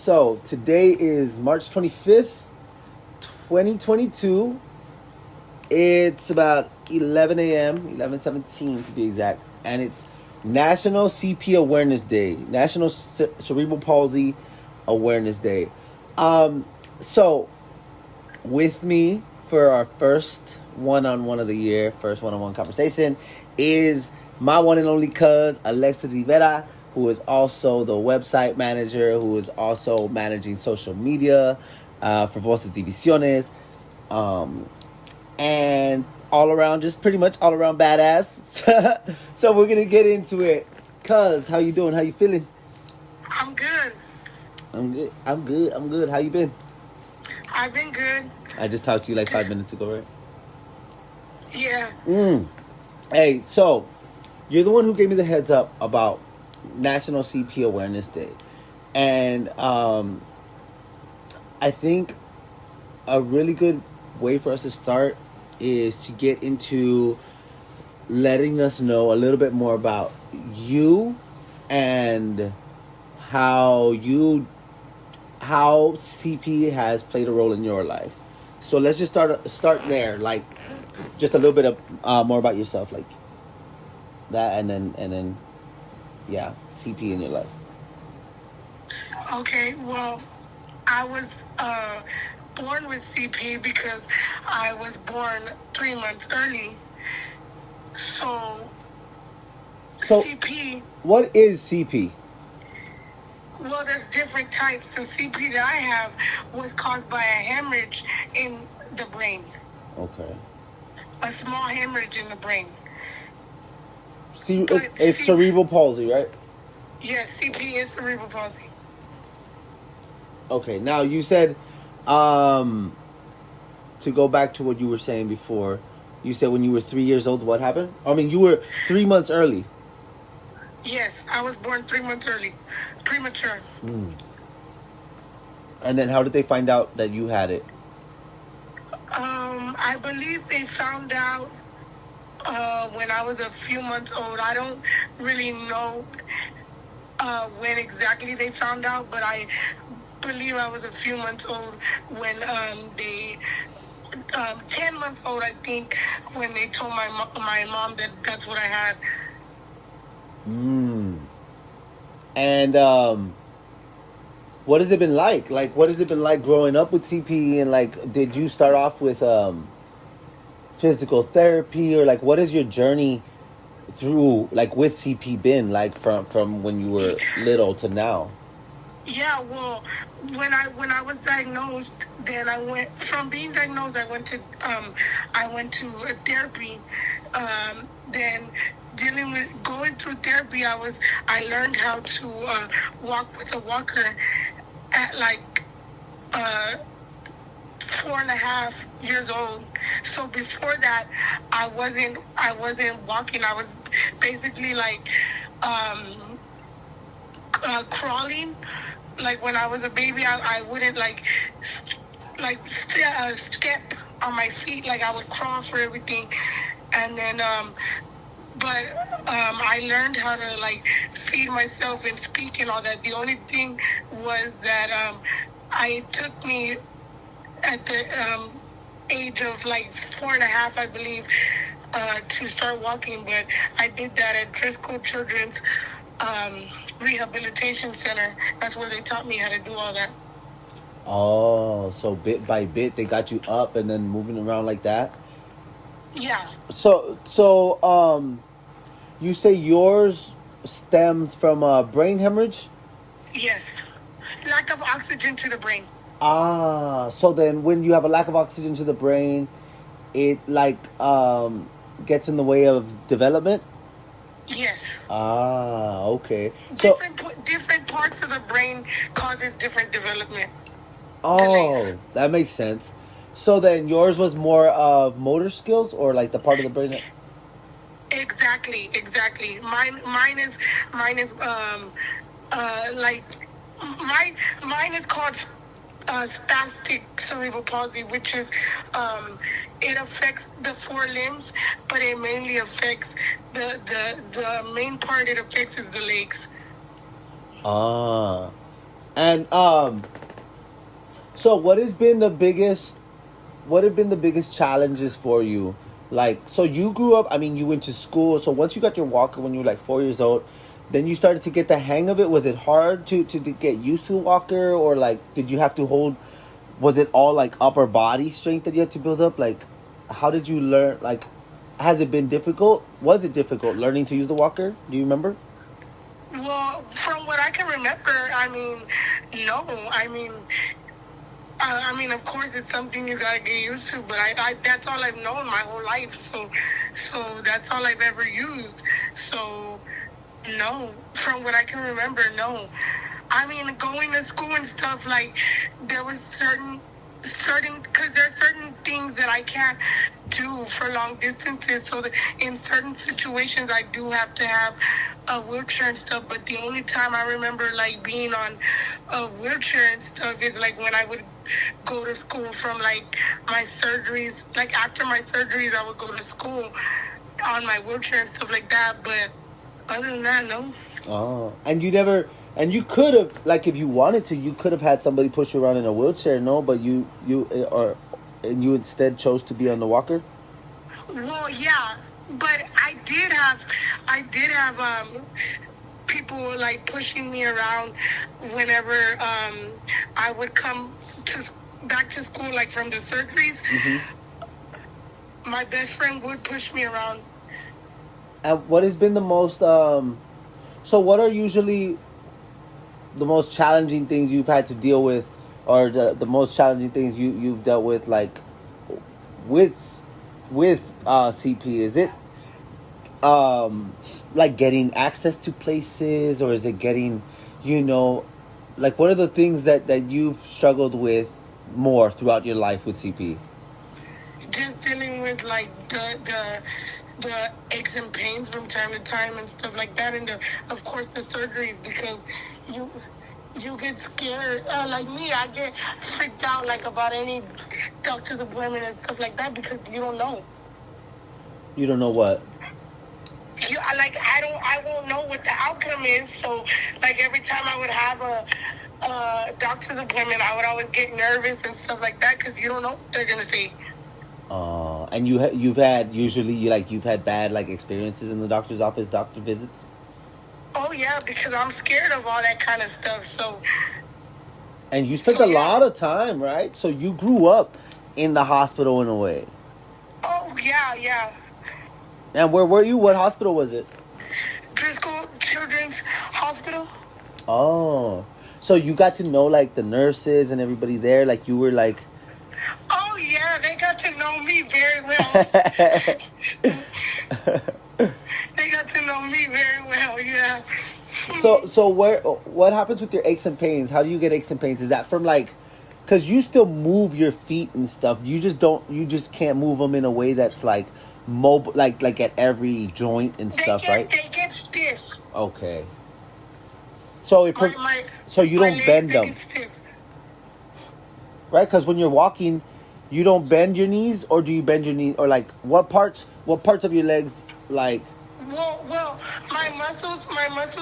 So today is March 25th, 2022. It's about 11 a.m., 11:17 to be exact. And it's National CP Awareness Day, National Cerebral Palsy Awareness Day. So with me for our first one-on-one of the year, first one-on-one conversation, is my one and only cuz, Alexis Rivera, who is also the website manager, who is also managing social media for Voces Divisiones, and all around, just pretty much all around badass. So we're gonna get into it. Cuz, how you doing? How you feeling? I'm good. I'm good. How you been? I've been good. I just talked to you like 5 minutes ago, right? Yeah. Hey, so you're the one who gave me the heads up about National CP Awareness Day. And I think a really good way for us to start is to get into letting us know a little bit more about you and how CP has played a role in your life. So let's just start there, like just a little bit of more about yourself, like that, and then yeah, CP in your life. Okay. Well, I was born with CP because I was born 3 months early. So CP. What is CP? Well, there's different types. The CP that I have was caused by a hemorrhage in the brain. Okay. A small hemorrhage in the brain. See, it's cerebral palsy, right? Yes, CP is cerebral palsy. Okay. Now you said, to go back to what you were saying before, you said when you were 3 years old, what happened? I mean, you were 3 months early. Yes, I was born 3 months early. Premature. And then how did they find out that you had it? I believe they found out when I was a few months old. I don't really know when exactly they found out, but I believe I was a few months old when they 10 months old, I think, when they told my mom that that's what I had. And what has it been like? Like, what has it been like growing up with CP? And like, did you start off with physical therapy, or like, what is your journey through, like, with CP been like from when you were little to now? Yeah, well, when I was diagnosed, then I went from being diagnosed. I went to therapy. Then going through therapy, I learned how to walk with a walker at like 4.5 years old. So before that, I wasn't walking. I was basically like crawling. Like when I was a baby, I wouldn't step on my feet. Like I would crawl for everything. And then I learned how to like feed myself and speak and all that. The only thing was that it took me at the age of like 4.5, I believe, to start walking. But I did that at Driscoll Children's Rehabilitation Center. That's where they taught me how to do all that. Oh, so bit by bit they got you up and then moving around like that? Yeah. So you say yours stems from a brain hemorrhage? Yes. Lack of oxygen to the brain. So then when you have a lack of oxygen to the brain, it like gets in the way of development? Yes. Okay. So different parts of the brain causes different development. Oh, that makes sense. So then yours was more of motor skills, or like the part of the brain that... Exactly. Mine is like mine is called spastic cerebral palsy, which is it affects the 4 limbs, but it mainly affects the main part it affects is the legs. And so what has been the biggest? What have been the biggest challenges for you? Like, so you grew up. I mean, you went to school. So once you got your walker when you were like 4 years old, then you started to get the hang of it. Was it hard to get used to a walker, or like did you have to hold? Was it all like upper body strength that you had to build up? Like, how did you learn? Like, has it been difficult? Was it difficult learning to use the walker? Do you remember? Well, from what I can remember, I mean, no. I mean, of course, it's something you gotta get used to. But I that's all I've known my whole life. So that's all I've ever used. So, no. From what I can remember, no. I mean, going to school and stuff, like, there was because there's certain things that I can't do for long distances. So that in certain situations, I do have to have a wheelchair and stuff. But the only time I remember, like, being on a wheelchair and stuff is, like, when I would go to school from, like, my surgeries. Like, after my surgeries, I would go to school on my wheelchair and stuff like that. But other than that, no. Oh, and you never, and you could have, like, if you wanted to, you could have had somebody push you around in a wheelchair, no? But you instead chose to be on the walker. Well, yeah, but I did have people like pushing me around whenever I would come back to school, like from the surgeries. My best friend would push me around. And what has been the most so what are usually the most challenging things you've had to deal with, or the most challenging things you've dealt with, like with CP? Is it like getting access to places, or is it getting, like, what are the things that you've struggled with more throughout your life with CP? Just dealing with, like, the aches and pains from time to time and stuff like that, and of course the surgeries, because you get scared. Like me, I get freaked out, like, about any doctor's appointment and stuff like that, because you don't know. You don't know what? I won't know what the outcome is. So, like, every time I would have a doctor's appointment, I would always get nervous and stuff like that, because you don't know what they're gonna say. And you've had bad, like, experiences in the doctor's office, doctor visits? Oh yeah, because I'm scared of all that kind of stuff. So. And you spent a lot of time, right? So you grew up in the hospital in a way. Oh yeah. And where were you? What hospital was it? Driscoll Children's Hospital. Oh, so you got to know, like, the nurses and everybody there, like, you were like. Oh yeah, they got to know me very well. They got to know me very well, yeah. So what happens with your aches and pains? How do you get aches and pains? Is that from, like, because you still move your feet and stuff, you just can't move them in a way that's, like, mobile, like at every joint and stuff, right? They get stiff. Okay. So so you don't bend them, right? Because when you're walking, you don't bend your knees, or do you bend your knees, or, like, what parts of your legs, like? Well, my muscles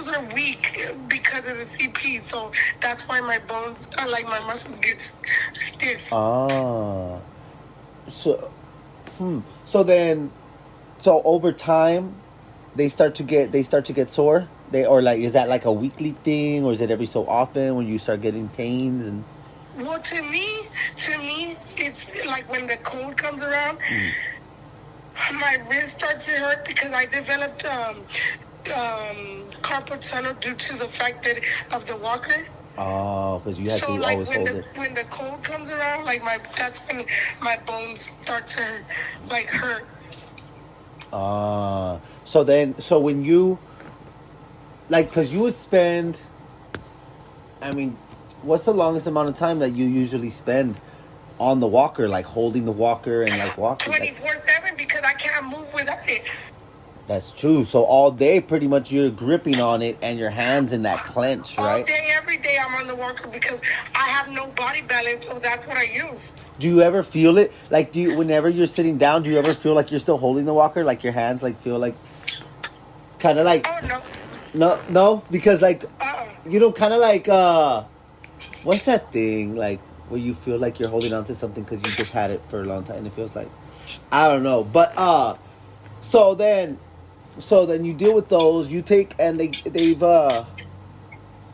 are weak because of the CP, so that's why my bones are, like, my muscles get stiff. Ah. So over time, they start to get sore. Or, like, is that like a weekly thing, or is it every so often when you start getting pains? And well, to me, it's like when the cold comes around, my wrist starts to hurt, because I developed carpal tunnel due to the fact of the walker. Oh, because you have to like, always hold it. When the cold comes around, like, that's when my bones start to, like, hurt. So when you, like, because you would spend, I mean, what's the longest amount of time that you usually spend on the walker, like, holding the walker and, like, walking? 24/7, because I can't move without it. That's true. So all day, pretty much, you're gripping on it, and your hands in that clench, right? All day, every day, I'm on the walker, because I have no body balance, so that's what I use. Do you ever feel it? Like, whenever you're sitting down, do you ever feel like you're still holding the walker? Like, your hands, like, feel like, kind of like. Oh, no. No, because, like, you know, kind of like, what's that thing like where you feel like you're holding on to something because you just had it for a long time and it feels like, I don't know, but so then you deal with those. You take and they've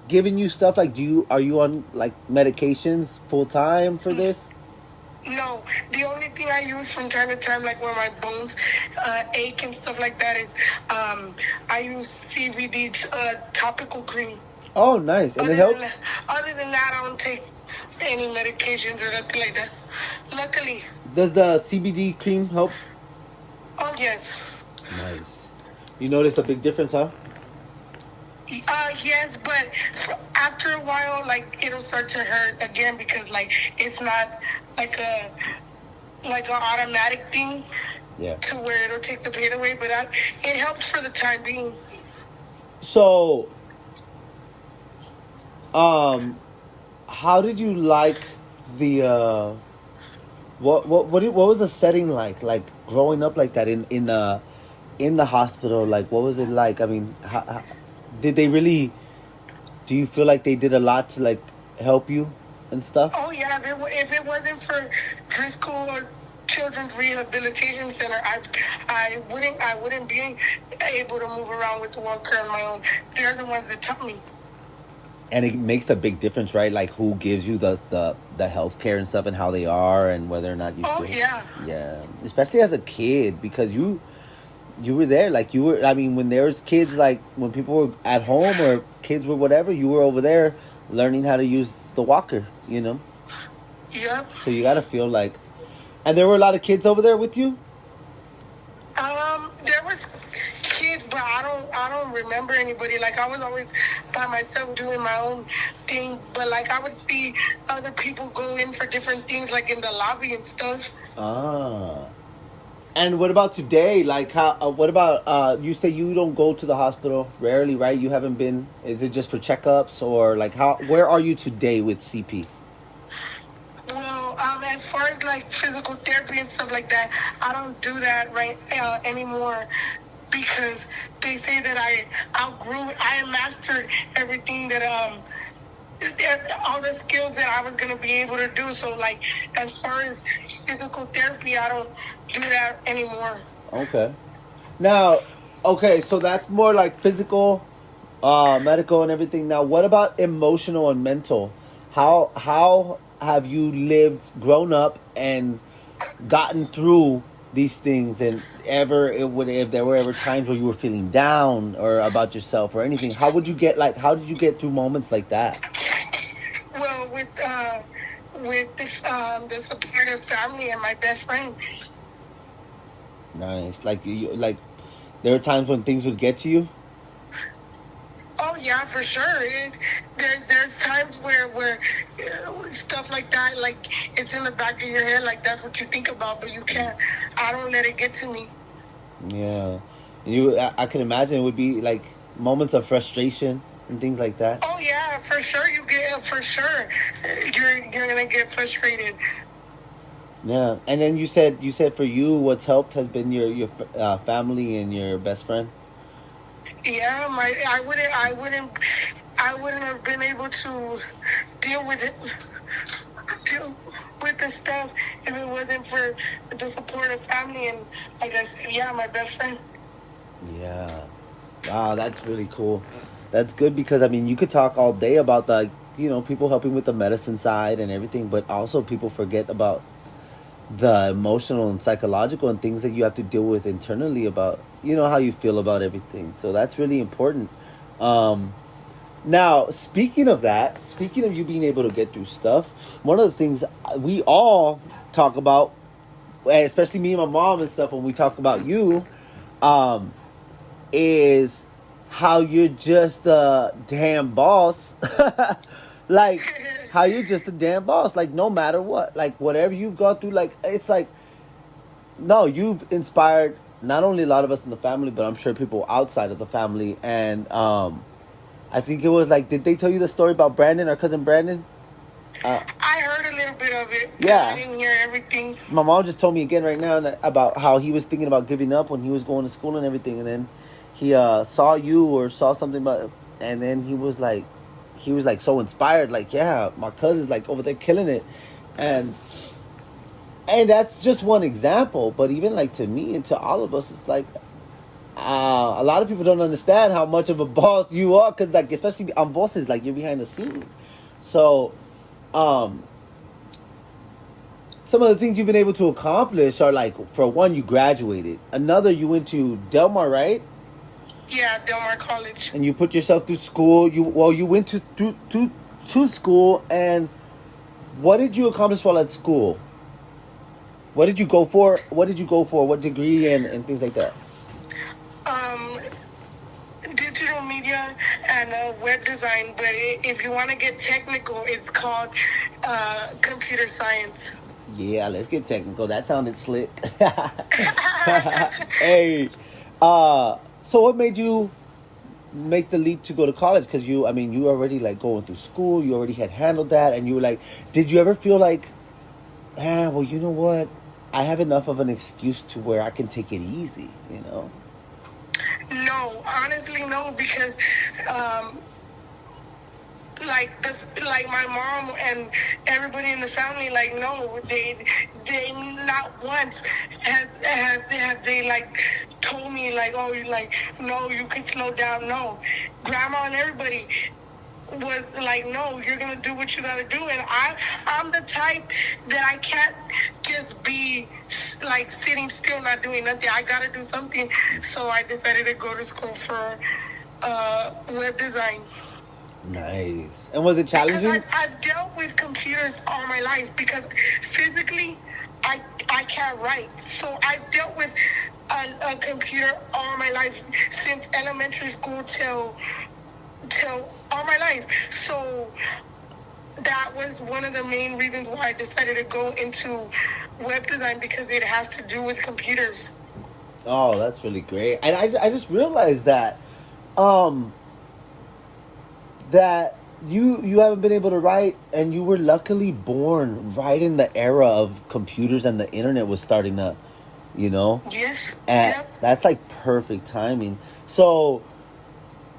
given you stuff like, are you on like medications full time for this? No, the only thing I use from time to time, like when my bones ache and stuff like that, is I use CBD topical cream. Oh, nice, and it helps. Other than that, I don't take any medications or nothing like that. Luckily. Does the CBD cream help? Oh yes. Nice. You notice a big difference, huh? Yes, but after a while, like it'll start to hurt again because like it's not like an automatic thing. Yeah. To where it'll take the pain away, but it helps for the time being. So, how did you like the what was the setting like growing up like that in the hospital? Like, what was it like? I mean, how did they really? Do you feel like they did a lot to like help you and stuff? Oh yeah, if it wasn't for Driscoll or Children's Rehabilitation Center, I wouldn't be able to move around with the walker on my own. They're the ones that taught me. And it makes a big difference, right? Like who gives you the health care and stuff and how they are and whether or not you feel. Yeah. Yeah. Especially as a kid, because you were there. Like you were, I mean, when there was kids, like when people were at home or kids were whatever, you were over there learning how to use the walker, you know? Yep. So you gotta feel like, and there were a lot of kids over there with you? There was kids, but I don't remember anybody. Like I was always by myself doing my own thing. But like I would see other people go in for different things, like in the lobby and stuff. Ah. And what about today? Like how? What about you say you don't go to the hospital rarely, right? You haven't been. Is it just for checkups or like how? Where are you today with CP? Well, as far as like physical therapy and stuff like that, I don't do that right anymore because they say that I mastered everything that all the skills that I was gonna be able to do. So like, as far as physical therapy, I don't do that anymore. Okay. Now, okay, so that's more like physical, medical, and everything. Now, what about emotional and mental? How have you grown up, and gotten through these things? And if there were ever times where you were feeling down or about yourself or anything, how did you get through moments like that? Well, with the supportive family and my best friend. Nice. Like there were times when things would get to you. Oh yeah, for sure. There's times where stuff like that, like it's in the back of your head, like that's what you think about, but you can't. I don't let it get to me. Yeah, I can imagine it would be like moments of frustration and things like that. Oh yeah, for sure. You're gonna get frustrated. Yeah, and then you said for you, what's helped has been your family and your best friend. Yeah, I wouldn't have been able to deal with the stuff if it wasn't for the support of family and I guess my best friend. Yeah, wow, that's really cool. That's good because I mean you could talk all day about the people helping with the medicine side and everything, but also people forget about the emotional and psychological and things that you have to deal with internally about how you feel about everything. So that's really important. Now speaking of you being able to get through stuff, one of the things we all talk about, especially me and my mom and stuff, when we talk about you, is how you're just a damn boss. Like how you're just a damn boss, like no matter what, like whatever you've gone through, like it's like, no, you've inspired not only a lot of us in the family, but I'm sure people outside of the family. And I think it was like, did they tell you the story about Brandon, our cousin Brandon? I heard a little bit of it. Yeah, I didn't hear everything. My mom just told me again right now about how he was thinking about giving up when he was going to school and everything, and then he saw you or saw something about, and then he was like, he was like so inspired. Like, yeah, my cousin's like over there killing it, and that's just one example. But even like to me and to all of us, it's like a lot of people don't understand how much of a boss you are, because like especially on bosses, like you're behind the scenes. So, some of the things you've been able to accomplish are like, for one, you graduated. Another, you went to Del Mar, right? Yeah, Del Mar College. And you put yourself through school. You went to school, and what did you accomplish while at school? What did you go for? What degree and things like that? Digital media and web design, but if you want to get technical, it's called computer science. Yeah, let's get technical. That sounded slick. Hey, so what made you make the leap to go to college? Because you already like going through school. You already had handled that, and you were like, did you ever feel like, well, you know what? I have enough of an excuse to where I can take it easy, you know? No, honestly, no, because like my mom and everybody in the family, like, no, they not once have they like told me like, oh, you like, no, you can slow down. No, grandma and everybody was like, no, you're gonna do what you gotta do. And I'm the type that I can't just be like sitting still not doing nothing. I gotta do something. So I decided to go to school for web design. Nice. And was it challenging? Because I've dealt with computers all my life, because physically I can't write. So I've dealt with a computer all my life, since elementary school till all my life. So that was one of the main reasons why I decided to go into web design, because it has to do with computers. Oh, that's really great. And I just realized that that you haven't been able to write, and you were luckily born right in the era of computers and the internet was starting to, you know? Yes. And yep. that's like perfect timing. So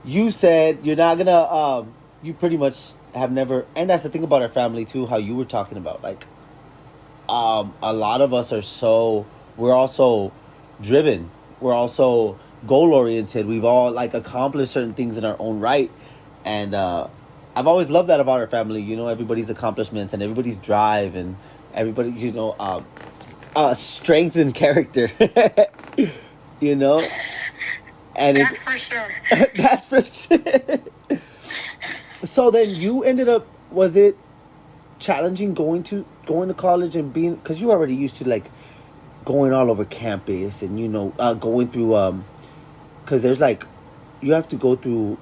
you said you're not gonna you pretty much have never, and that's the thing about our family too, how you were talking about, like a lot of us we're also driven, we're also goal oriented, we've all like accomplished certain things in our own right. And I've always loved that about our family, you know, everybody's accomplishments and everybody's drive and everybody's, you know, strength and character. You know? And that's for sure. That's for sure. So then you ended up, was it challenging going to college and being, because you already used to like going all over campus and, you know, going through, because there's like, you have to go through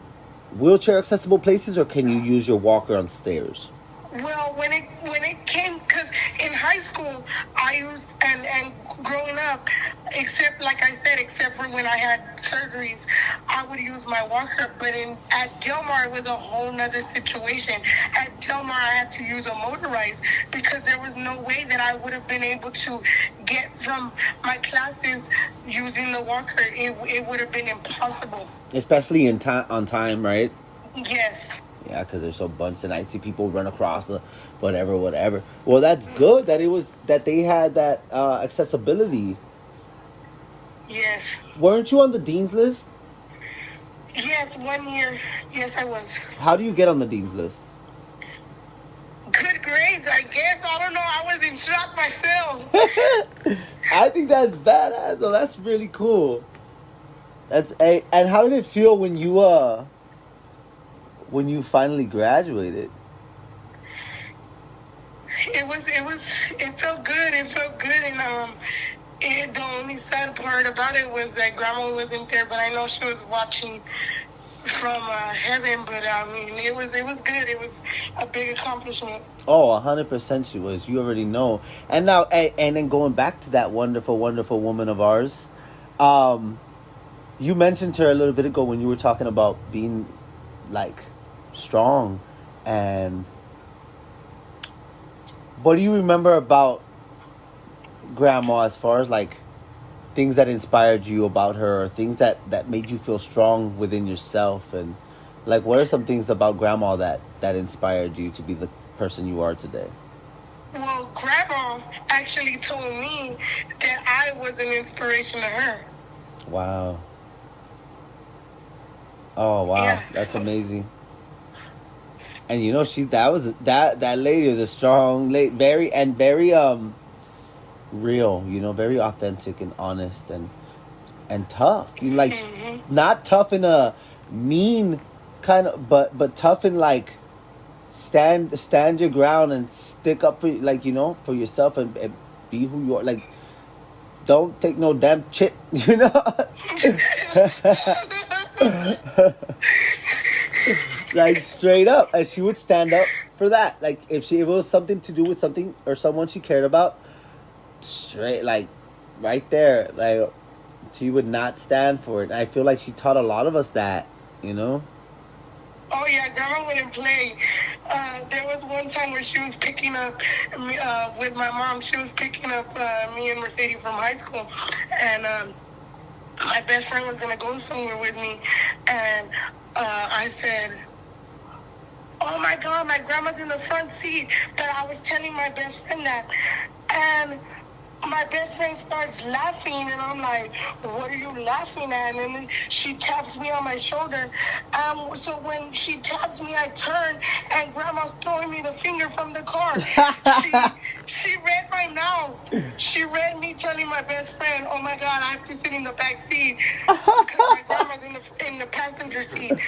wheelchair accessible places, or can you use your walker on stairs? Well, when it came, because in high school I used and growing up, except like I said, except for when I had surgeries, I would use my walker. But at Del Mar it was a whole nother situation. At Del Mar I had to use a motorized, because there was no way that I would have been able to get from my classes using the walker. It would have been impossible. Especially on time, right? Yes. Yeah, because there's so bunch, and I see people run across the whatever. Well, that's good that they had that accessibility. Yes. Weren't you on the dean's list? Yes, 1 year. Yes, I was. How do you get on the dean's list? Good grades, I guess. I don't know. I was in shock myself. I think that's badass. So that's really cool. And how did it feel when you finally graduated? It felt good. And the only sad part about it was that grandma wasn't there, but I know she was watching from heaven. But I mean, it was good. It was a big accomplishment. Oh, 100% she was. You already know. And now, and then going back to that wonderful, wonderful woman of ours, you mentioned her a little bit ago when you were talking about being like strong. And what do you remember about grandma as far as like things that inspired you about her, or things that made you feel strong within yourself? And like, what are some things about grandma that that inspired you to be the person you are today? Well, Grandma actually told me that I was an inspiration to her. Wow. Oh wow, Yeah. that's amazing. And you know, that lady was a strong lady, very real. You know, very authentic and honest and tough. You know, like not tough in a mean kind of, but tough in like stand your ground and stick up for like you know for yourself and be who you are. Like don't take no damn shit. You know. Like straight up, and she would stand up for that. Like if it was something to do with something or someone she cared about, straight like right there, like she would not stand for it. And I feel like she taught a lot of us that, you know. Oh yeah, Grandma wouldn't play. There was one time where she was picking up me with my mom. She was picking up me and Mercedes from high school, and my best friend was gonna go somewhere with me, and I said, "Oh my God, my grandma's in the front seat." But I was telling my best friend that, and my best friend starts laughing, and I'm like, "What are you laughing at?" And then she taps me on my shoulder. So when she taps me, I turn, and Grandma's throwing me the finger from the car. She read my mouth. She read me telling my best friend, "Oh my God, I have to sit in the back seat because my grandma's in the passenger seat."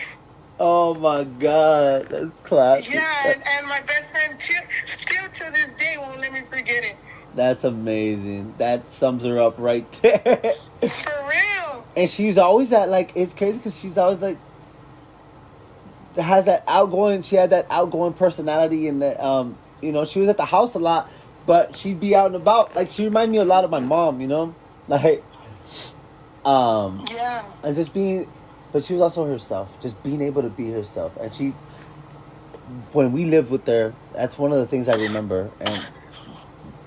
Oh my God, that's classic. Yeah, and my best friend still to this day won't let me forget it. That's amazing. That sums her up right there. For real. And she's always that like it's crazy because she's always like has that outgoing. She had that outgoing personality, and that you know she was at the house a lot, but she'd be out and about. Like she reminded me a lot of my mom, you know, like Yeah. and just being, but she was also herself, just being able to be herself. And she, when we lived with her, that's one of the things I remember. And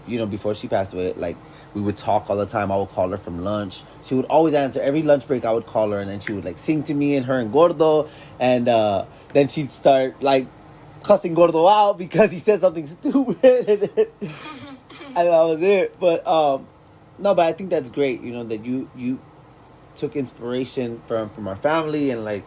you know, before she passed away, like we would talk all the time. I would call her from lunch. She would always answer every lunch break. I would call her, and then she would like sing to me and her and Gordo, and then she'd start like cussing Gordo out because he said something stupid, and that was it. But no, but I think that's great. You know that you took inspiration from our family and like,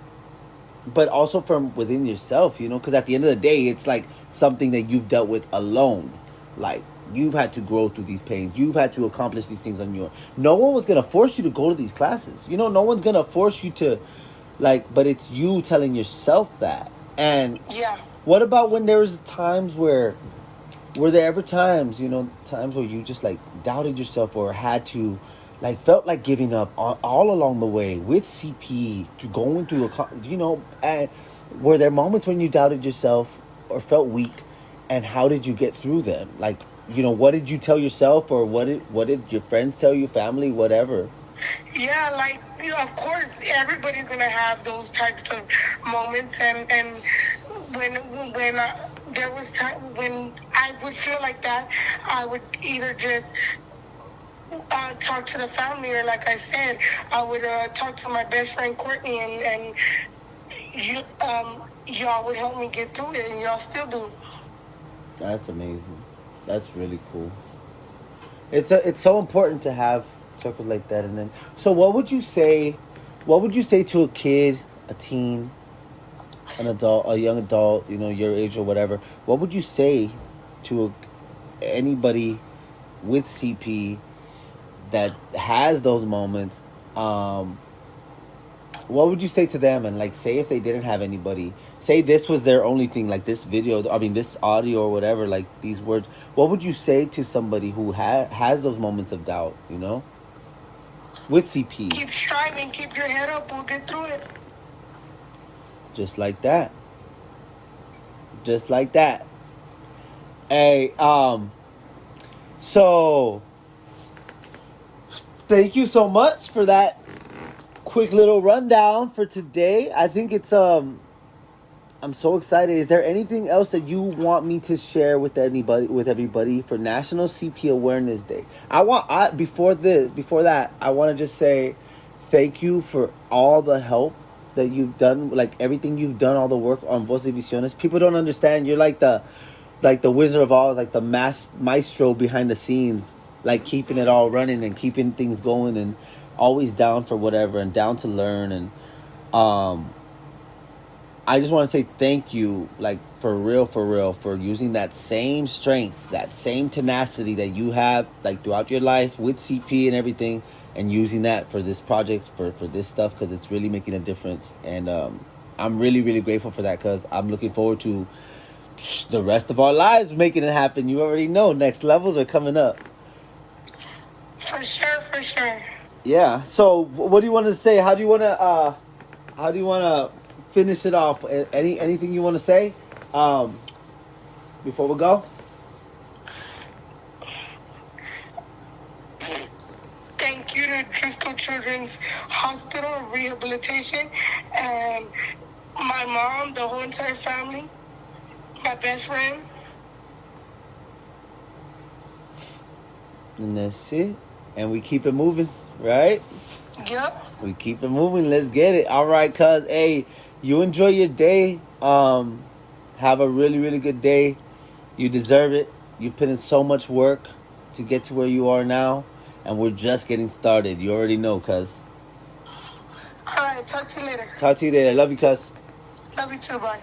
but also from within yourself. You know, because at the end of the day, it's like something that you've dealt with alone, like. You've had to grow through these pains. You've had to accomplish these things on your own. No one was going to force you to go to these classes. You know, no one's going to force you to, like, but it's you telling yourself that. And yeah. What about when there was times were there ever times, you know, times where you just, like, doubted yourself or had to, like, felt like giving up all along the way with CP to going through, you know, and were there moments when you doubted yourself or felt weak? And how did you get through them? Like, you know, what did you tell yourself, or what did your friends tell you, family, whatever? Yeah, like, you know, of course, everybody's gonna have those types of moments, and when there was time when I would feel like that, I would either just talk to the family, or like I said, I would talk to my best friend Courtney, and you y'all would help me get through it, and y'all still do. That's amazing. That's really cool. It's so important to have circles like that. And then, so what would you say to a kid, a teen, an adult, a young adult, you know, your age or whatever? What would you say to anybody with CP that has those moments? What would you say to them? And like, say if they didn't have anybody, say this was their only thing, like this video, I mean, this audio or whatever, like these words. What would you say to somebody who has those moments of doubt, you know, with CP? Keep striving, keep your head up, we'll get through it. Just like that. Just like that. Hey, so thank you so much for that quick little rundown for today. I think it's I'm so excited. Is there anything else that you want me to share with everybody for National CP Awareness Day? Before that, I want to just say thank you for all the help that you've done, like everything you've done, all the work on Voz Divisiones. People don't understand. You're like the Wizard of Oz, like the maestro behind the scenes, like keeping it all running and keeping things going, and always down for whatever and down to learn. And I just want to say thank you, like for real, for using that same strength, that same tenacity that you have, like throughout your life with CP and everything, and using that for this project, for this stuff, because it's really making a difference. And I'm really, really grateful for that, because I'm looking forward to the rest of our lives making it happen. You already know, next levels are coming up. For sure. Yeah. So, what do you want to say? How do you want to finish it off? Anything you want to say before we go? Thank you to Driscoll Children's Hospital Rehabilitation and my mom, the whole entire family, my best friend. And that's it. And we keep it moving, right? Yep. We keep it moving. Let's get it. All right, cuz. Hey, you enjoy your day. Have a really, really good day. You deserve it. You've put in so much work to get to where you are now. And we're just getting started. You already know, cuz. All right. Talk to you later. Talk to you later. Love you, cuz. Love you too. Bye.